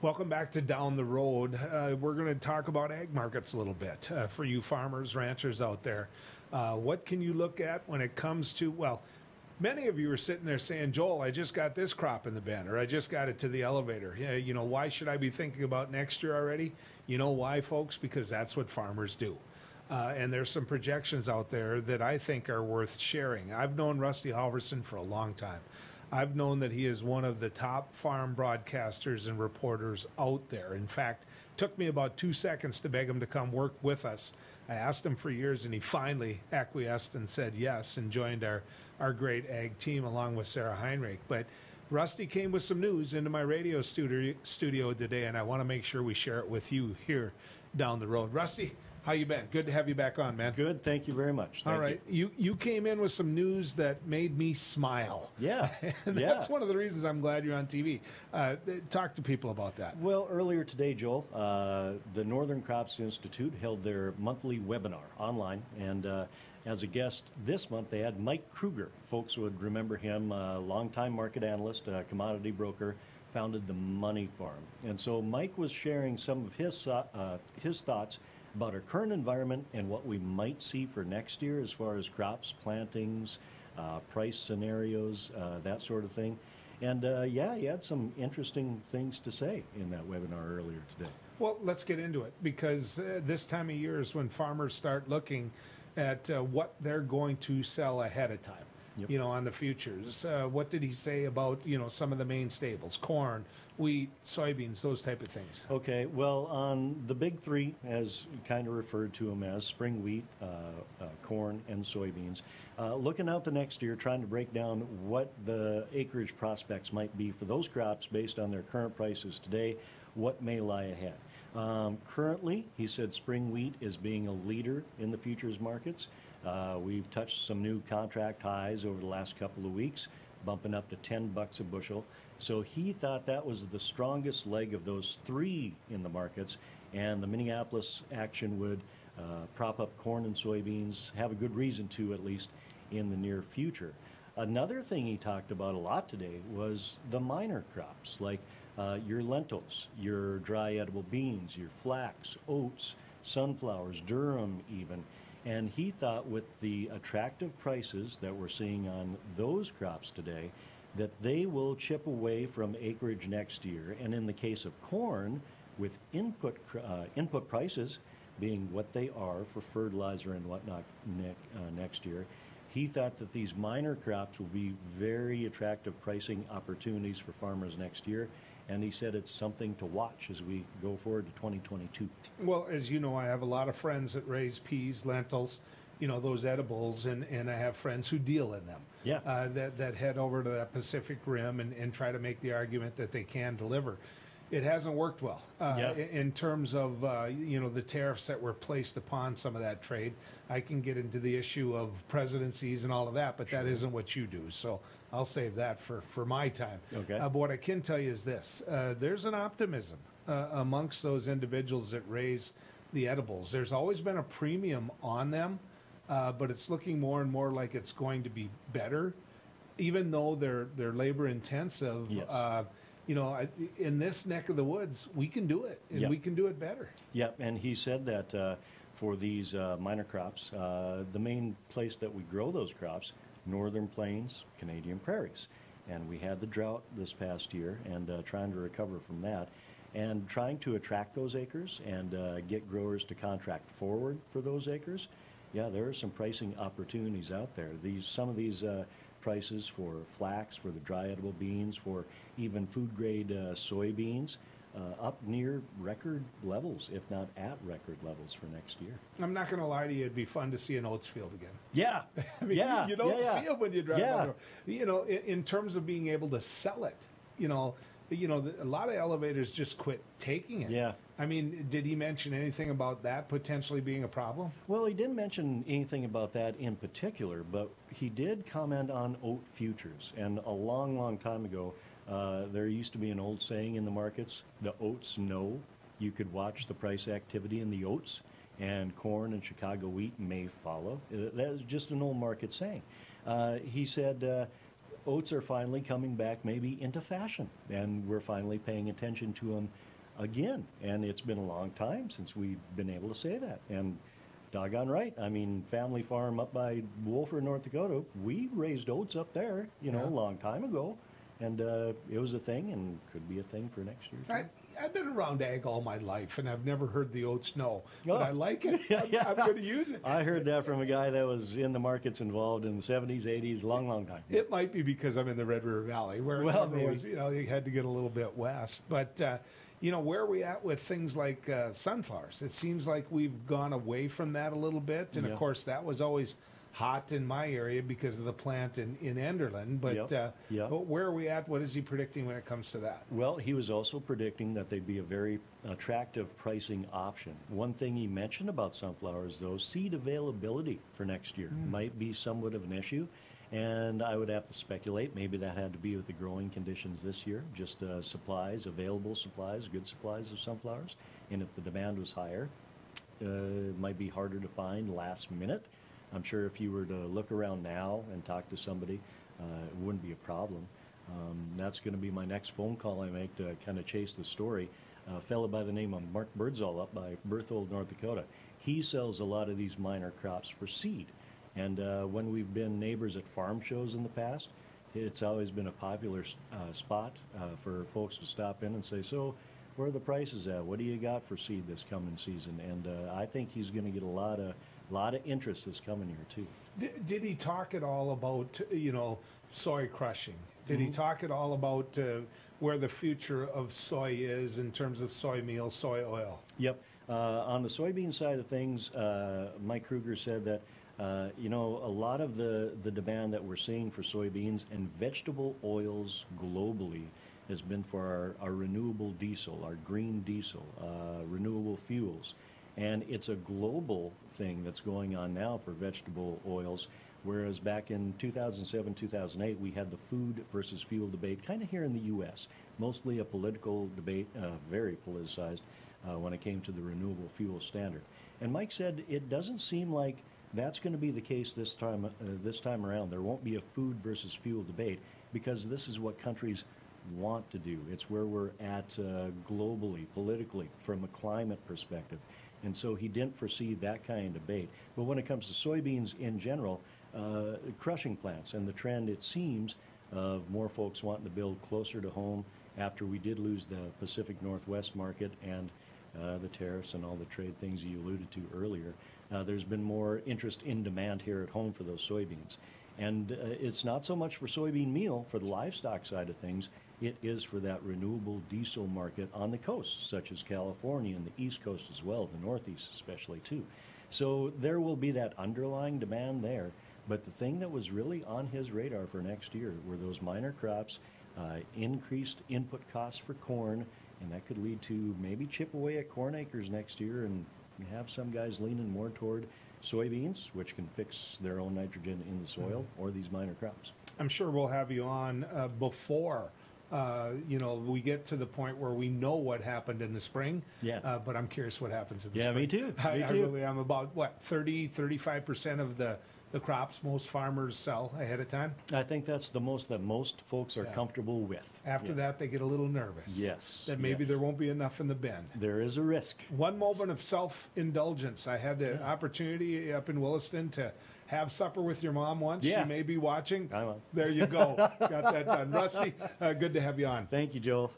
Welcome back to Down the Road. We're going to talk about ag markets a little bit for you farmers, ranchers out there. What can you look at when it comes to, well, many of you are sitting there saying, Joel, I just got this crop in the bin, or I just got it to the elevator. You know, why should I be thinking about next year already? You know why, folks? Because that's what farmers do. And there's some projections out there that I think are worth sharing. I've known Rusty Halverson for a long time. I've known that he is one of the top farm broadcasters and reporters out there. In fact, it took me about 2 seconds to beg him to come work with us. I asked him for years, and he finally acquiesced and said yes, and joined our great ag team along with Sarah Heinrich. But Rusty came with some news into my radio studio today, and I want to make sure we share it with you here down the road. Rusty, how you been? Good to have you back on, man. Good, thank you very much. All right, you came in with some news that made me smile. Yeah, and that's one of the reasons I'm glad you're on TV. Talk to people about that. Well, earlier today, Joel, the Northern Crops Institute held their monthly webinar online, and as a guest this month, they had Mike Kruger. Folks would remember him, a longtime market analyst, a commodity broker, founded the Money Farm. And so Mike was sharing some of his thoughts about our current environment and what we might see for next year as far as crops, plantings, price scenarios, that sort of thing. And yeah, he had some interesting things to say in that webinar earlier today. Well, let's get into it, because this time of year is when farmers start looking at what they're going to sell ahead of time. Yep. You know, on the futures. What did he say about, you know, some of the main staples, corn, wheat, soybeans, those type of things? Okay, well, on the big three, as you kind of referred to them as, spring wheat, corn, and soybeans, looking out the next year, trying to break down what the acreage prospects might be for those crops based on their current prices today, what may lie ahead. Currently, he said spring wheat is being a leader in the futures markets. We've touched some new contract highs over the last couple of weeks, bumping up to $10 a bushel. So he thought that was the strongest leg of those three in the markets, and the Minneapolis action would prop up corn and soybeans, have a good reason to, at least in the near future. Another thing he talked about a lot today was the minor crops, like your lentils, your dry edible beans, your flax, oats, sunflowers, durum even. And he thought with the attractive prices that we're seeing on those crops today, that they will chip away from acreage next year. And in the case of corn, with input prices being what they are for fertilizer and whatnot next year, he thought that these minor crops will be very attractive pricing opportunities for farmers next year. And he said it's something to watch as we go forward to 2022. Well, as you know, I have a lot of friends that raise peas, lentils, you know, those edibles, and I have friends who deal in them. Yeah. That head over to that Pacific Rim and try to make the argument that they can deliver. It hasn't worked well in terms of, you know, the tariffs that were placed upon some of that trade. I can get into the issue of presidencies and all of that, but that isn't what you do. So I'll save that for my time. Okay. But what I can tell you is this. There's an optimism amongst those individuals that raise the edibles. There's always been a premium on them, but it's looking more and more like it's going to be better, even though they're labor intensive. Yes. You know, in this neck of the woods, we can do it, and we can do it better. Yep, and he said that for these minor crops, the main place that we grow those crops, Northern Plains, Canadian prairies. And we had the drought this past year, and trying to recover from that, and trying to attract those acres and get growers to contract forward for those acres. Yeah, there are some pricing opportunities out there. Some of these prices for flax, for the dry edible beans, for even food-grade soybeans, up near record levels, if not at record levels for next year. I'm not going to lie to you, it'd be fun to see an oats field again. Yeah. I mean, yeah. you don't see them when you drive down the road. Yeah. You know, in terms of being able to sell it, you know, a lot of elevators just quit taking it. Yeah. I mean, did he mention anything about that potentially being a problem? Well, he didn't mention anything about that in particular, but he did comment on oat futures. And a long, long time ago, there used to be an old saying in the markets, the oats know. You could watch the price activity in the oats, and corn and Chicago wheat may follow. That is just an old market saying. He said oats are finally coming back maybe into fashion, and we're finally paying attention to them again. And it's been a long time since we've been able to say that. And doggone right. I mean, family farm up by Wolford, North Dakota, we raised oats up there, Yeah. a long time ago. And it was a thing and could be a thing for next year, too. I've been around ag all my life, and I've never heard the oats no, but Oh. I like it. I'm going to use it. I heard that from a guy that was in the markets involved in the 70s, 80s, long time. It might be because I'm in the Red River Valley, where Well, it was, maybe. you had to get a little bit west. But where are we at with things like sunflowers? It seems like we've gone away from that a little bit, and Yeah. of course that was always hot in my area because of the plant in Enderlin. But Yep. but where are we at? What is he predicting when it comes to that? Well, he was also predicting that they'd be a very attractive pricing option. One thing he mentioned about sunflowers, though, seed availability for next year might be somewhat of an issue. And I would have to speculate, maybe that had to be with the growing conditions this year, just supplies, available supplies, good supplies of sunflowers. And if the demand was higher, it might be harder to find last minute. I'm sure if you were to look around now and talk to somebody, it wouldn't be a problem. That's going to be my next phone call I make to kind of chase the story. A fellow by the name of Mark Birdsall up by Berthold, North Dakota. He sells a lot of these minor crops for seed. And when we've been neighbors at farm shows in the past, it's always been a popular spot for folks to stop in and say, so where are the prices at? What do you got for seed this coming season? And I think he's going to get a lot of interest this coming year too. Did he talk at all about soy crushing? Did he talk at all about where the future of soy is in terms of soy meal, soy oil? Yep. On the soybean side of things, Mike Kruger said that a lot of the demand that we're seeing for soybeans and vegetable oils globally has been for our renewable diesel, our green diesel, renewable fuels. And it's a global thing that's going on now for vegetable oils, whereas back in 2007, 2008, we had the food versus fuel debate kind of here in the U.S., mostly a political debate, very politicized when it came to the renewable fuel standard. And Mike said it doesn't seem like that's going to be the case this time around. There won't be a food versus fuel debate because this is what countries want to do. It's where we're at globally, politically, from a climate perspective. And so he didn't foresee that kind of debate. But when it comes to soybeans in general, crushing plants and the trend, it seems, of more folks wanting to build closer to home after we did lose the Pacific Northwest market and the tariffs and all the trade things you alluded to earlier. There's been more interest in demand here at home for those soybeans. And it's not so much for soybean meal for the livestock side of things. It is for that renewable diesel market on the coasts, such as California and the East Coast as well, the Northeast especially too. So there will be that underlying demand there. But the thing that was really on his radar for next year were those minor crops, increased input costs for corn, and that could lead to maybe chip away at corn acres next year and have some guys leaning more toward soybeans, which can fix their own nitrogen in the soil, or these minor crops. I'm sure we'll have you on before we get to the point where we know what happened in the spring. Yeah. But I'm curious what happens in the Yeah, spring. me too. I Me too. really am. About 35% of the crops most farmers sell ahead of time. I think that's the most that most folks are comfortable with. After that, they get a little nervous. Yes, That maybe yes. there won't be enough in the bin. There is a risk. One moment of self-indulgence. I had the opportunity up in Williston to have supper with your mom once. Yeah. She may be watching. I'm on. There you go. Got that done. Rusty, good to have you on. Thank you, Joel.